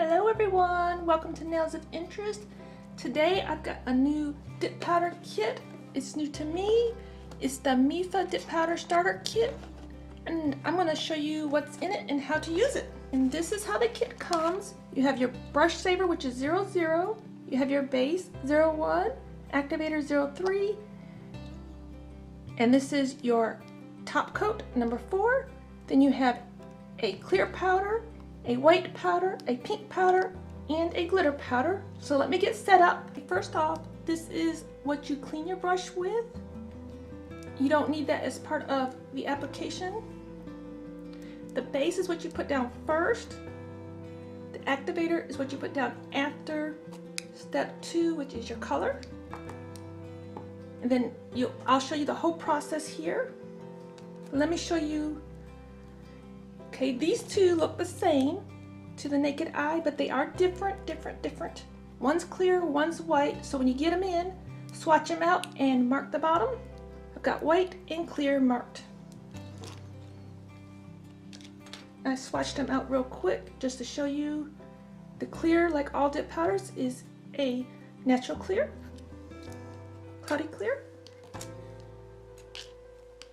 Hello everyone, welcome to Nails of Interest. Today I've got a new dip powder kit. It's new to me. It's the MEFA dip powder starter kit, and I'm going to show you what's in it and how to use it. And this is how the kit comes. You have your brush saver, which is 00, you have your base 01, activator 03, and this is your top coat number 4. Then you have a clear powder, a white powder, a pink powder, and a glitter powder. So let me get set up. First off, this is what you clean your brush with. You don't need that as part of the application. The base is what you put down first. The activator is what you put down after step 2, which is your color. And then I'll show you the whole process here. Let me show you. Okay, these two look the same to the naked eye, but they are different. One's clear, one's white, so when you get them in, swatch them out and mark the bottom. I've got white and clear marked. I swatched them out real quick just to show you. The clear, like all dip powders, is a natural clear, cloudy clear.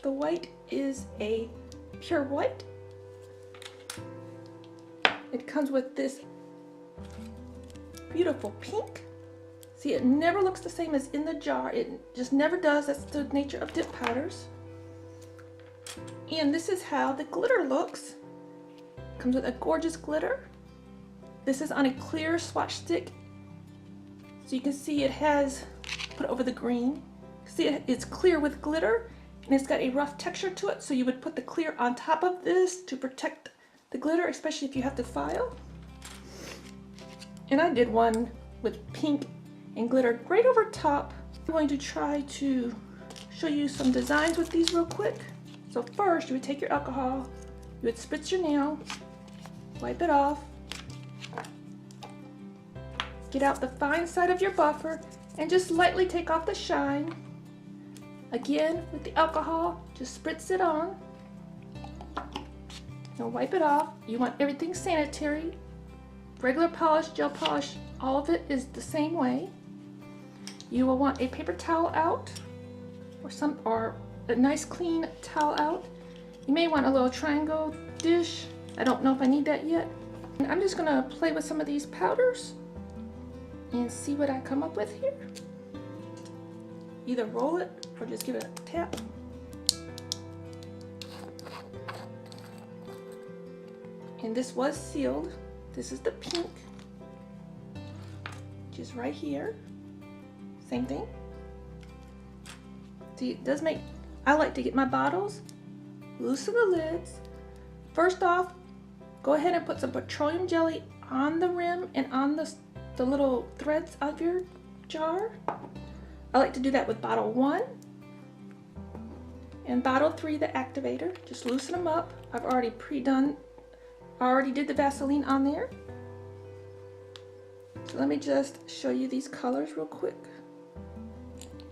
The white is a pure white. It comes with this beautiful pink. See, it never looks the same as in the jar. It just never does. That's the nature of dip powders. And this is how the glitter looks. Comes with a gorgeous glitter. This is on a clear swatch stick. So you can see it has, put it over the green. See, it's clear with glitter, and it's got a rough texture to it. So you would put the clear on top of this to protect the glitter, especially if you have to file. And I did one with pink and glitter right over top. I'm going to try to show you some designs with these real quick. So first, you would take your alcohol, you would spritz your nail, wipe it off, get out the fine side of your buffer, and just lightly take off the shine. Again, with the alcohol, just spritz it on. Now wipe it off. You want everything sanitary. Regular polish, gel polish, all of it is the same way. You will want a paper towel out, or a nice clean towel out. You may want a little triangle dish. I don't know if I need that yet. And I'm just gonna play with some of these powders and see what I come up with here. Either roll it or just give it a tap. And this was sealed. This is the pink, which is right here. Same thing. See, it does make, I like to get my bottles, loosen the lids. First off, go ahead and put some petroleum jelly on the rim and on the little threads of your jar. I like to do that with bottle 1 and bottle 3, the activator. Just loosen them up. I've already I already did the Vaseline on there. So let me just show you these colors real quick.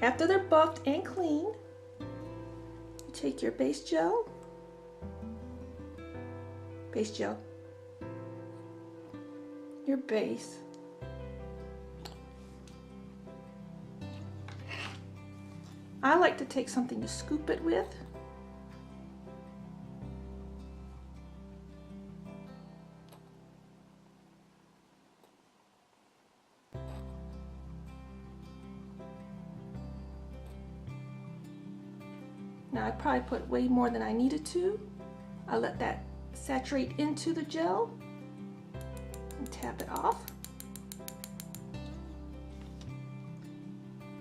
After they're buffed and cleaned, you take your base gel, your base, I like to take something to scoop it with. Now I probably put way more than I needed to. I let that saturate into the gel and tap it off.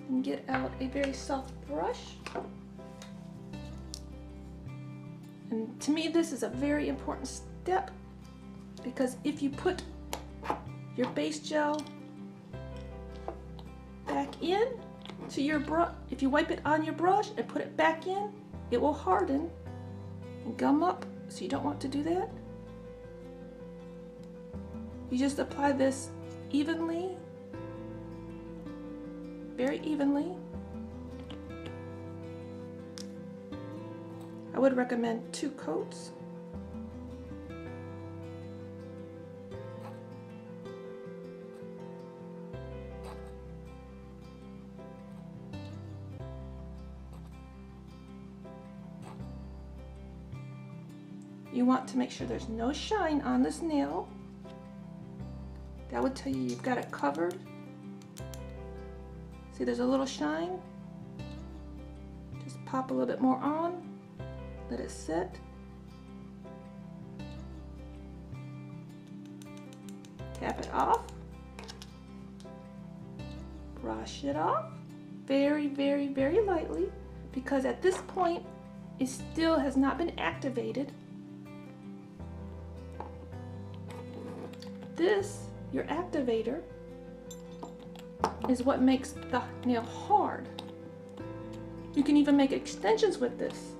And get out a very soft brush. And to me, this is a very important step, because if you put your base gel back in to your brush, if you wipe it on your brush and put it back in, it will harden and gum up, so you don't want to do that. You just apply this evenly, very evenly. I would recommend 2 coats. you want to make sure there's no shine on this nail. That would tell you you've got it covered. See, there's a little shine. Just pop a little bit more on, let it sit. Tap it off. Brush it off very, very, very lightly, because at this point it still has not been activated. This, your activator, is what makes the nail hard. You can even make extensions with this.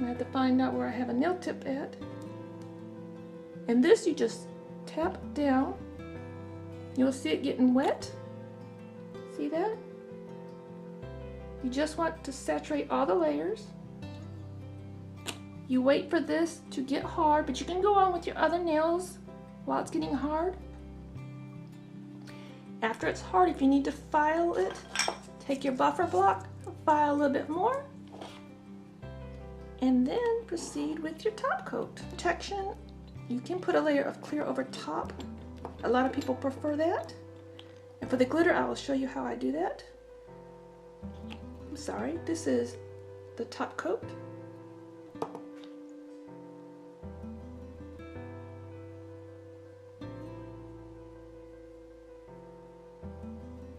I have to find out where I have a nail tip at. And this you just tap down. You'll see it getting wet. See that? You just want to saturate all the layers. You wait for this to get hard, but you can go on with your other nails while it's getting hard. After it's hard, if you need to file it, take your buffer block, file a little bit more, and then proceed with your top coat. Protection, you can put a layer of clear over top. A lot of people prefer that. And for the glitter, I will show you how I do that. I'm sorry, this is the top coat.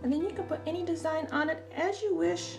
And then you can put any design on it as you wish.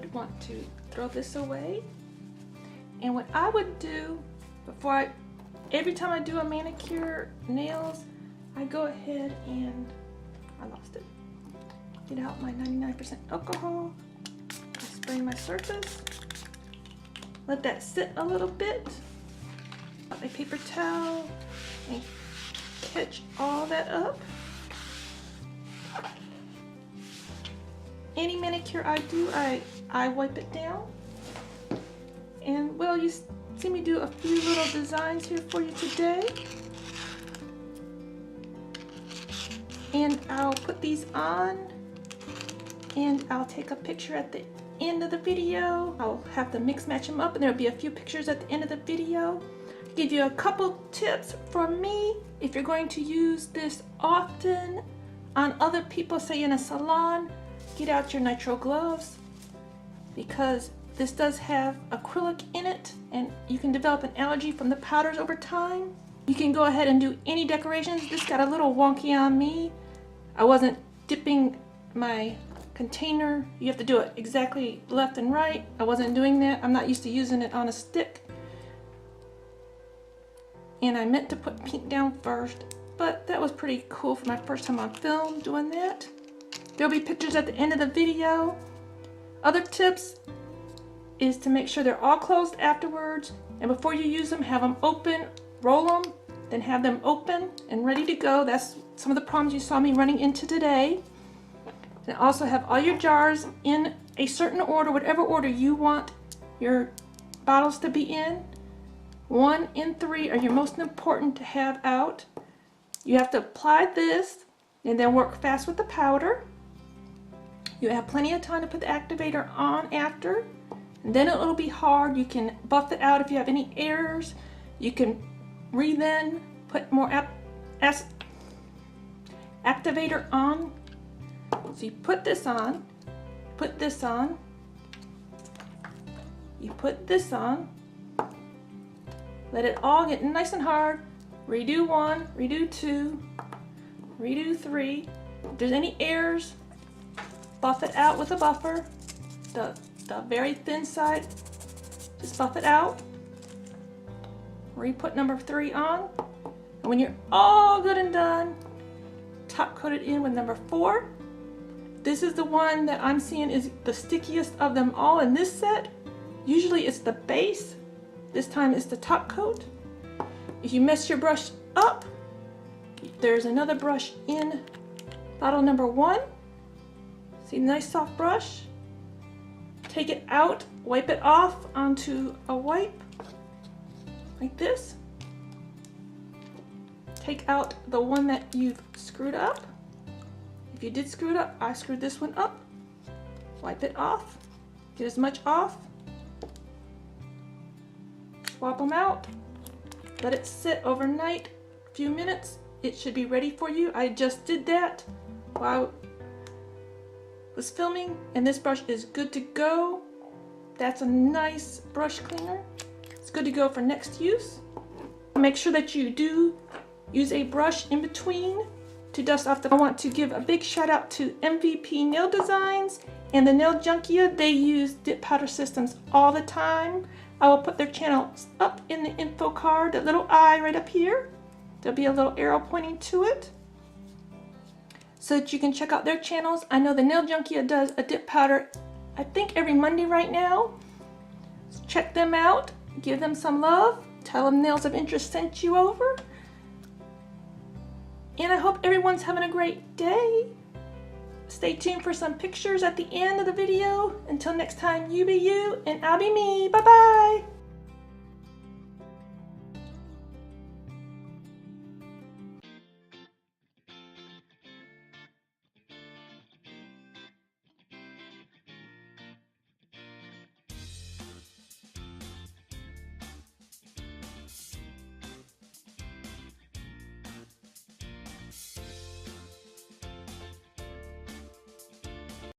would want to throw this away. And what I would do before every time I do a manicure nails, I go ahead and, I lost it, get out my 99% alcohol, I spray my surface, let that sit a little bit, got my paper towel, and catch all that up. Any manicure I do, I wipe it down. And well, you see me do a few little designs here for you today. And I'll put these on, and I'll take a picture at the end of the video. I'll have to mix match them up, and there'll be a few pictures at the end of the video. Give you a couple tips from me if you're going to use this often on other people, say in a salon. Get out your nitrile gloves, because this does have acrylic in it and you can develop an allergy from the powders over time. You can go ahead and do any decorations. This got a little wonky on me. I wasn't dipping my container. You have to do it exactly left and right. I wasn't doing that. I'm not used to using it on a stick. And I meant to put pink down first, but that was pretty cool for my first time on film doing that. There'll be pictures at the end of the video. Other tips is to make sure they're all closed afterwards, and before you use them, have them open, roll them, then have them open and ready to go. That's some of the problems you saw me running into today. And also have all your jars in a certain order, whatever order you want your bottles to be in. 1 and 3 are your most important to have out. You have to apply this and then work fast with the powder. You have plenty of time to put the activator on after, and then it'll be hard. You can buff it out if you have any errors. You can then put more activator on. So you put this on, put this on, you put this on, let it all get nice and hard. Redo 1, redo 2, redo 3. If there's any errors, buff it out with a buffer, the very thin side, just buff it out. Re-put number 3 on, and when you're all good and done, top coat it in with number 4. This is the one that I'm seeing is the stickiest of them all in this set. Usually it's the base, this time it's the top coat. If you mess your brush up, there's another brush in bottle number 1. See, nice soft brush. Take it out, wipe it off onto a wipe, like this. Take out the one that you've screwed up. If you did screw it up, I screwed this one up. Wipe it off, get as much off. Swap them out, let it sit overnight, a few minutes. It should be ready for you. I just did that while was filming, and this brush is good to go. That's a nice brush cleaner. It's good to go for next use. Make sure that you do use a brush in between to dust off the. I want to give a big shout out to MVP Nail Designs and the Nail Junkia. They use dip powder systems all the time. I will put their channels up in the info card, that little eye right up here. There'll be a little arrow pointing to it, so that you can check out their channels. I know the Nail Junkia does a dip powder, I think every Monday right now. So check them out, give them some love, tell them Nails of Interest sent you over. And I hope everyone's having a great day. Stay tuned for some pictures at the end of the video. Until next time, you be you and I'll be me. Bye-bye.